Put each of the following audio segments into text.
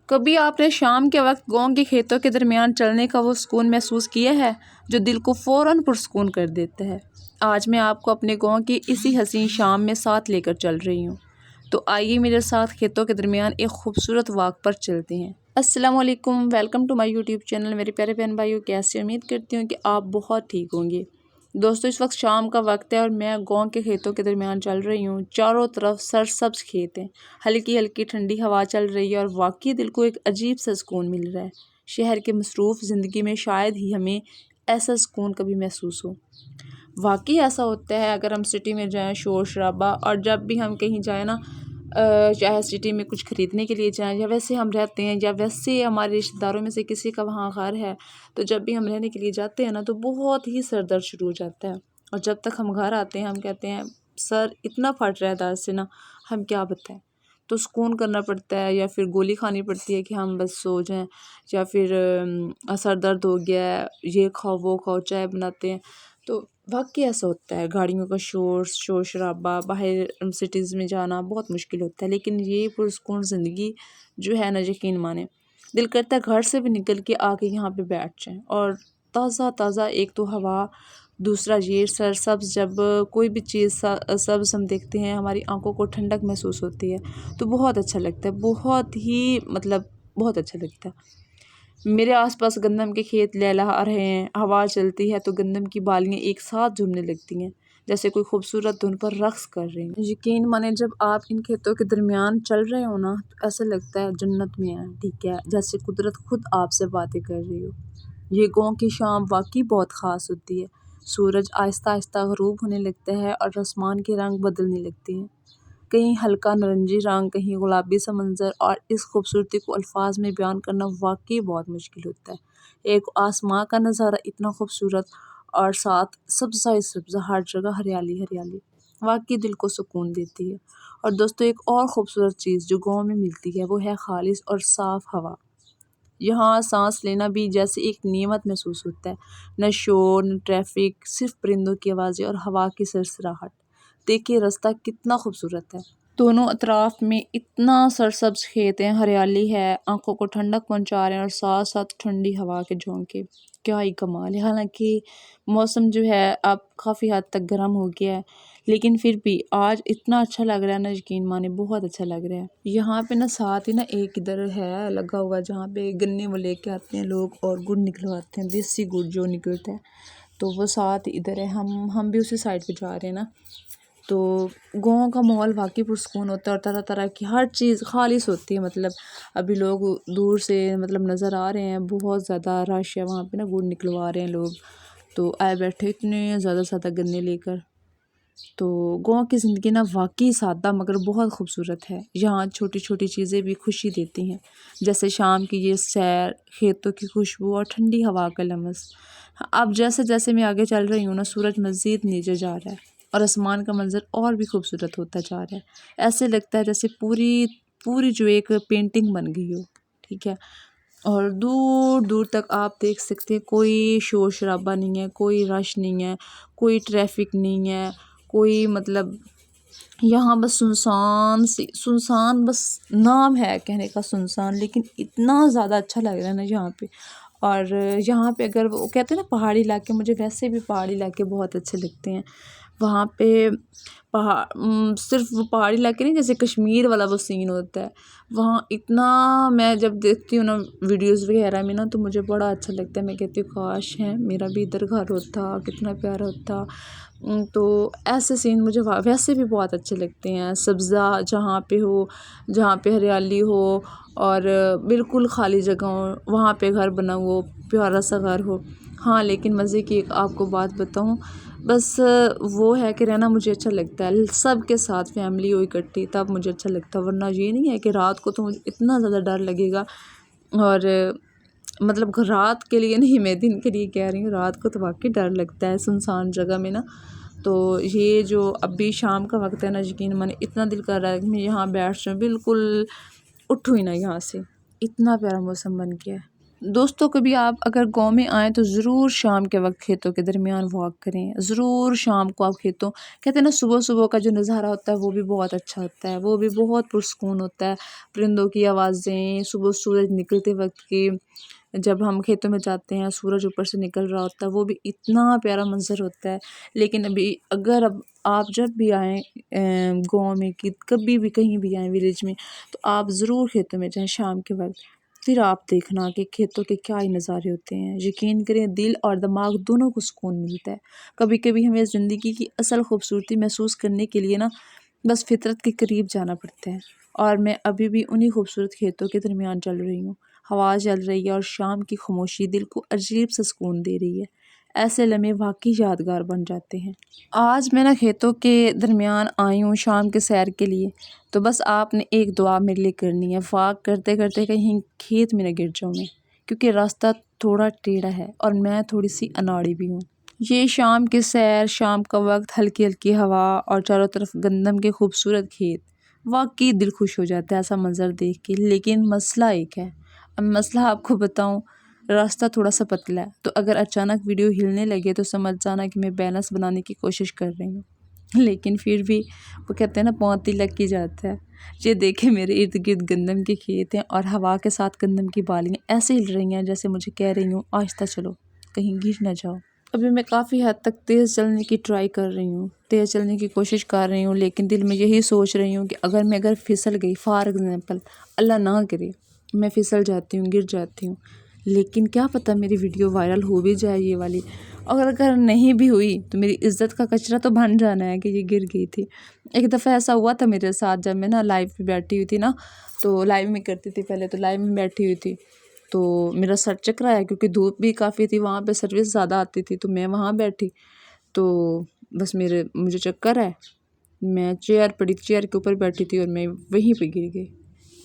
کبھی آپ نے شام کے وقت گاؤں کے کھیتوں کے درمیان چلنے کا وہ سکون محسوس کیا ہے جو دل کو فوراً پرسکون کر دیتا ہے؟ آج میں آپ کو اپنے گاؤں کی اسی حسین شام میں ساتھ لے کر چل رہی ہوں، تو آئیے میرے ساتھ کھیتوں کے درمیان ایک خوبصورت واک پر چلتے ہیں۔ السلام علیکم، welcome to my YouTube channel. میرے پیارے بہن بھائیوں، کیسے؟ امید کرتی ہوں کہ آپ بہت ٹھیک ہوں گے۔ دوستو، اس وقت شام کا وقت ہے اور میں گاؤں کے کھیتوں کے درمیان چل رہی ہوں۔ چاروں طرف سرسبز کھیت ہیں، ہلکی ہلکی ٹھنڈی ہوا چل رہی ہے اور واقعی دل کو ایک عجیب سا سکون مل رہا ہے۔ شہر کے مصروف زندگی میں شاید ہی ہمیں ایسا سکون کبھی محسوس ہو۔ واقعی ایسا ہوتا ہے اگر ہم سٹی میں جائیں، شور شرابہ، اور جب بھی ہم کہیں جائیں نا، چاہے سٹی میں کچھ خریدنے کے لیے جائیں یا ویسے ہم رہتے ہیں یا ویسے ہمارے رشتہ داروں میں سے کسی کا وہاں گھر ہے، تو جب بھی ہم رہنے کے لیے جاتے ہیں نا تو بہت ہی سر درد شروع ہو جاتا ہے، اور جب تک ہم گھر آتے ہیں ہم کہتے ہیں سر اتنا پھٹ رہا ہے درد سے نا، ہم کیا بتائیں۔ تو سکون کرنا پڑتا ہے یا پھر گولی کھانی پڑتی ہے کہ ہم بس سو جائیں، یا پھر سر درد ہو گیا ہے، یہ کھاؤ وہ کھاؤ، چائے بناتے ہیں۔ تو واقعی ایسا ہوتا ہے، گاڑیوں کا شور شرابہ، باہر سٹیز میں جانا بہت مشکل ہوتا ہے، لیکن یہ پرسکون زندگی جو ہے نا، یقین مانیں دل کرتا ہے گھر سے بھی نکل کے آ کے یہاں پہ بیٹھ جائیں، اور تازہ تازہ ایک تو ہوا، دوسرا یہ سرسبز، جب کوئی بھی چیز سبز ہم دیکھتے ہیں ہماری آنکھوں کو ٹھنڈک محسوس ہوتی ہے، تو بہت اچھا لگتا ہے، بہت ہی بہت اچھا لگتا ہے۔ میرے آس پاس گندم کے کھیت لہلہا رہے ہیں، ہوا چلتی ہے تو گندم کی بالیاں ایک ساتھ جھومنے لگتی ہیں جیسے کوئی خوبصورت دھن پر رقص کر رہی ہیں۔ یقین مانیں جب آپ ان کھیتوں کے درمیان چل رہے ہو نا، تو ایسا لگتا ہے جنت میں ہے، ٹھیک ہے، جیسے قدرت خود آپ سے باتیں کر رہی ہو۔ یہ گاؤں کی شام واقعی بہت خاص ہوتی ہے۔ سورج آہستہ آہستہ غروب ہونے لگتا ہے اور آسمان کے رنگ بدلنے لگتے ہیں، کہیں ہلکا نارنجی رنگ، کہیں گلابی سا منظر، اور اس خوبصورتی کو الفاظ میں بیان کرنا واقعی بہت مشکل ہوتا ہے۔ ایک آسمان کا نظارہ اتنا خوبصورت، اور ساتھ سبزہ ہی سبزہ، ہر جگہ ہریالی ہریالی، واقعی دل کو سکون دیتی ہے۔ اور دوستو، ایک اور خوبصورت چیز جو گاؤں میں ملتی ہے وہ ہے خالص اور صاف ہوا۔ یہاں سانس لینا بھی جیسے ایک نعمت محسوس ہوتا ہے، نہ شور نہ ٹریفک، صرف پرندوں کی آوازیں اور ہوا کی سرسراہٹ۔ دیکھیے راستہ کتنا خوبصورت ہے، دونوں اطراف میں اتنا سرسبز کھیت ہیں، ہریالی ہے، آنکھوں کو ٹھنڈک پہنچا رہے ہیں، اور ساتھ ساتھ ٹھنڈی ہوا کے جھونکے، کیا ہی کمال ہے۔ حالانکہ موسم جو ہے اب کافی حد تک گرم ہو گیا ہے، لیکن پھر بھی آج اتنا اچھا لگ رہا ہے نا، یقین مانے بہت اچھا لگ رہا ہے۔ یہاں پہ نا ساتھ ہی نا ایک ادھر ہے لگا ہوا جہاں پہ گنے وہ لے کے آتے ہیں لوگ اور گڑ نکلواتے ہیں، دیسی گڑ جو نکلتا ہے، تو وہ ساتھ ادھر ہے، ہم بھی اسی سائڈ پہ جا رہے ہیں نا۔ تو گاؤں کا ماحول واقعی پرسکون ہوتا ہے، اور طرح طرح کی ہر چیز خالص ہوتی ہے۔ ابھی لوگ دور سے نظر آ رہے ہیں، بہت زیادہ رش ہے وہاں پہ نا، گڑ نکلوا رہے ہیں لوگ، تو آئے بیٹھے اتنے زیادہ گنے لے کر۔ تو گاؤں کی زندگی نا واقعی سادہ مگر بہت خوبصورت ہے۔ یہاں چھوٹی چھوٹی چیزیں بھی خوشی دیتی ہیں، جیسے شام کی یہ سیر، کھیتوں کی خوشبو اور ٹھنڈی ہوا کا لمس۔ اب جیسے جیسے میں آگے چل رہی ہوں نا، سورج مزید نیچے جا رہا ہے اور آسمان کا منظر اور بھی خوبصورت ہوتا جا رہا ہے۔ ایسے لگتا ہے جیسے پوری جو ایک پینٹنگ بن گئی ہو، ٹھیک ہے، اور دور دور تک آپ دیکھ سکتے ہیں کوئی شور شرابہ نہیں ہے، کوئی رش نہیں ہے، کوئی ٹریفک نہیں ہے، کوئی یہاں بس سنسان، بس نام ہے کہنے کا سنسان، لیکن اتنا زیادہ اچھا لگ رہا ہے نا یہاں پہ۔ اور یہاں پہ اگر وہ کہتے ہیں نا پہاڑی علاقے، مجھے ویسے بھی پہاڑی علاقے بہت اچھے لگتے ہیں۔ وہاں پہ صرف وہ پہاڑی علاقے نہیں، جیسے کشمیر والا وہ سین ہوتا ہے وہاں، اتنا میں جب دیکھتی ہوں نا ویڈیوز وغیرہ میں نا، تو مجھے بڑا اچھا لگتا ہے، میں کہتی ہوں کاش ہے میرا بھی ادھر گھر ہوتا، کتنا پیارا ہوتا۔ تو ایسے سین مجھے ویسے بھی بہت اچھے لگتے ہیں، سبزہ جہاں پہ ہو، جہاں پہ ہریالی ہو اور بالکل خالی جگہ ہو، وہاں پہ گھر بنا ہو، پیارا سا گھر ہو۔ ہاں لیکن مزے کی ایک آپ کو بات بتاؤں، بس وہ ہے کہ رہنا مجھے اچھا لگتا ہے سب کے ساتھ، فیملی ہو اکٹھی، تب مجھے اچھا لگتا ہے، ورنہ یہ نہیں ہے کہ رات کو تو مجھے اتنا زیادہ ڈر لگے گا، اور رات کے لیے نہیں، میں دن کے لیے کہہ رہی ہوں، رات کو تو واقعی ڈر لگتا ہے سنسان جگہ میں نا۔ تو یہ جو ابھی شام کا وقت ہے نا، یقین مانے اتنا دل کر رہا ہے کہ میں یہاں بیٹھ جاؤں، بالکل اٹھوں ہی نا یہاں سے، اتنا پیارا موسم بن گیا ہے۔ دوستوں کبھی آپ اگر گاؤں میں آئیں تو ضرور شام کے وقت کھیتوں کے درمیان واک کریں، ضرور شام کو آپ کھیتوں کہتے ہیں نا صبح صبح کا جو نظارہ ہوتا ہے وہ بھی بہت اچھا ہوتا ہے، وہ بھی بہت پرسکون ہوتا ہے، پرندوں کی آوازیں، صبح سورج نکلتے وقت کی جب ہم کھیتوں میں جاتے ہیں سورج اوپر سے نکل رہا ہوتا ہے وہ بھی اتنا پیارا منظر ہوتا ہے۔ لیکن اب آپ جب بھی آئیں گاؤں میں کہ کبھی بھی کہیں بھی آئیں ولیج میں تو آپ ضرور کھیتوں میں جائیں شام کے وقت، پھر آپ دیکھنا کہ کھیتوں کے کیا ہی نظارے ہوتے ہیں، یقین کریں دل اور دماغ دونوں کو سکون ملتا ہے۔ کبھی کبھی ہمیں زندگی کی اصل خوبصورتی محسوس کرنے کے لیے نا بس فطرت کے قریب جانا پڑتا ہے، اور میں ابھی بھی انہی خوبصورت کھیتوں کے درمیان چل رہی ہوں، ہوا چل رہی ہے اور شام کی خاموشی دل کو عجیب سا سکون دے رہی ہے، ایسے لمحے واقعی یادگار بن جاتے ہیں۔ آج میں نا کھیتوں کے درمیان آئی ہوں شام کے سیر کے لیے، تو بس آپ نے ایک دعا میرے لیے کرنی ہے، واک کرتے کرتے کہیں کھیت میں نہ گر جاؤں میں، کیونکہ راستہ تھوڑا ٹیڑھا ہے اور میں تھوڑی سی اناڑی بھی ہوں۔ یہ شام کے سیر، شام کا وقت، ہلکی ہلکی ہوا اور چاروں طرف گندم کے خوبصورت کھیت، واقعی دل خوش ہو جاتا ہے ایسا منظر دیکھ کے۔ لیکن مسئلہ ایک ہے، اب مسئلہ آپ کو بتاؤں، راستہ تھوڑا سا پتلا ہے، تو اگر اچانک ویڈیو ہلنے لگے تو سمجھ جانا کہ میں بیلنس بنانے کی کوشش کر رہی ہوں، لیکن پھر بھی وہ کہتے ہیں نا پاؤں لگ ہی جاتا ہے۔ یہ دیکھیں میرے ارد گرد گندم کے کھیت ہیں اور ہوا کے ساتھ گندم کی بالیاں ایسے ہل رہی ہیں جیسے مجھے کہہ رہی ہوں آہستہ چلو کہیں گر نہ جاؤ۔ ابھی میں کافی حد تک تیز چلنے کی ٹرائی کر رہی ہوں، تیز چلنے کی کوشش کر رہی ہوں، لیکن دل میں یہی سوچ رہی ہوں کہ اگر پھسل گئی، فار ایگزامپل اللہ نہ کرے میں پھسل جاتی ہوں، گر جاتی ہوں، لیکن کیا پتہ میری ویڈیو وائرل ہو بھی جائے یہ والی، اگر نہیں بھی ہوئی تو میری عزت کا کچرا تو بن جانا ہے کہ یہ گر گئی تھی۔ ایک دفعہ ایسا ہوا تھا میرے ساتھ، جب میں نا لائیو پہ بیٹھی ہوئی تھی نا، تو لائیو میں کرتی تھی پہلے، تو لائیو میں بیٹھی ہوئی تھی تو میرا سر چکرایا کیونکہ دھوپ بھی کافی تھی، وہاں پہ سروس زیادہ آتی تھی، تو میں وہاں بیٹھی تو بس مجھے چکر ہے، میں چیئر کے اوپر بیٹھی تھی اور میں وہیں پہ گر گئی۔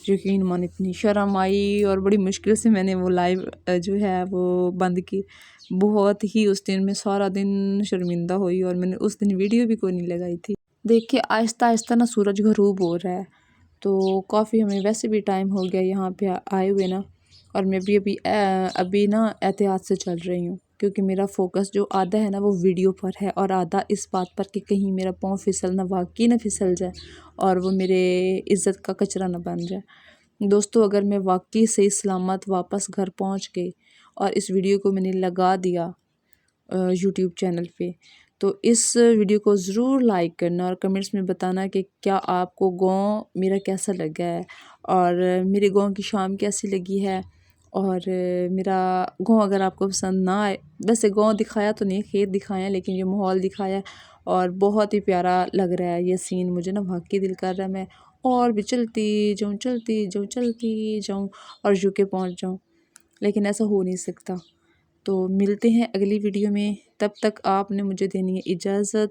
یقین مان اتنی شرم آئی اور بڑی مشکل سے میں نے وہ لائیو جو ہے وہ بند کی، بہت ہی اس دن میں سارا دن شرمندہ ہوئی اور میں نے اس دن ویڈیو بھی کوئی نہیں لگائی تھی۔ دیکھیے آہستہ آہستہ نا سورج غروب ہو رہا ہے، تو کافی ہمیں ویسے بھی ٹائم ہو گیا یہاں پہ آئے ہوئے نا، اور میں بھی ابھی نا احتیاط سے چل رہی ہوں، کیونکہ میرا فوکس جو آدھا ہے نا وہ ویڈیو پر ہے اور آدھا اس بات پر کہ کہیں میرا پاؤں واقعی نہ پھسل جائے اور وہ میرے عزت کا کچرا نہ بن جائے۔ دوستو اگر میں واقعی صحیح سلامت واپس گھر پہنچ گئی اور اس ویڈیو کو میں نے لگا دیا یوٹیوب چینل پہ، تو اس ویڈیو کو ضرور لائک کرنا اور کمنٹس میں بتانا کہ کیا آپ کو گاؤں میرا کیسا لگا ہے، اور میرے گاؤں کی شام کیسی لگی ہے، اور میرا گاؤں اگر آپ کو پسند نہ آئے، ویسے گاؤں دکھایا تو نہیں، کھیت دکھایا لیکن یہ ماحول دکھایا اور بہت ہی پیارا لگ رہا ہے یہ سین، مجھے نا واقعی دل کر رہا ہے میں اور بھی چلتی جاؤں اور یو کے پہنچ جاؤں، لیکن ایسا ہو نہیں سکتا۔ تو ملتے ہیں اگلی ویڈیو میں، تب تک آپ نے مجھے دینی ہے اجازت،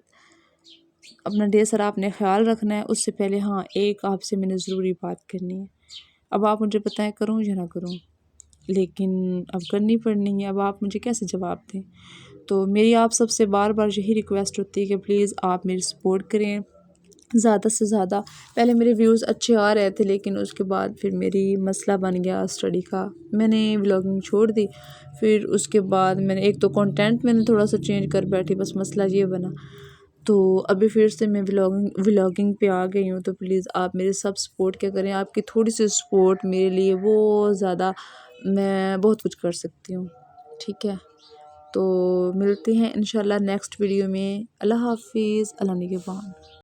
اپنا ڈھیر سارا آپ نے خیال رکھنا ہے۔ اس سے پہلے ہاں ایک آپ سے میں نے ضروری بات کرنی ہے، اب آپ مجھے بتائیں کروں یا نہ کروں، لیکن اب کرنی پڑنی ہے، اب آپ مجھے کیسے جواب دیں؟ تو میری آپ سب سے بار بار یہی ریکویسٹ ہوتی ہے کہ پلیز آپ میری سپورٹ کریں زیادہ سے زیادہ۔ پہلے میرے ویوز اچھے آ رہے تھے لیکن اس کے بعد پھر میری مسئلہ بن گیا اسٹڈی کا، میں نے ولاگنگ چھوڑ دی، پھر اس کے بعد میں نے ایک تو کنٹینٹ میں نے تھوڑا سا چینج کر بیٹھی، بس مسئلہ یہ بنا، تو ابھی پھر سے میں ولاگنگ پہ آ گئی ہوں۔ تو پلیز آپ میرے سب سپورٹ کیا کریں، آپ کی تھوڑی سی سپورٹ میرے لیے وہ زیادہ، میں بہت کچھ کر سکتی ہوں، ٹھیک ہے؟ تو ملتے ہیں انشاءاللہ نیکسٹ ویڈیو میں، اللہ حافظ، اللہ نگہبان۔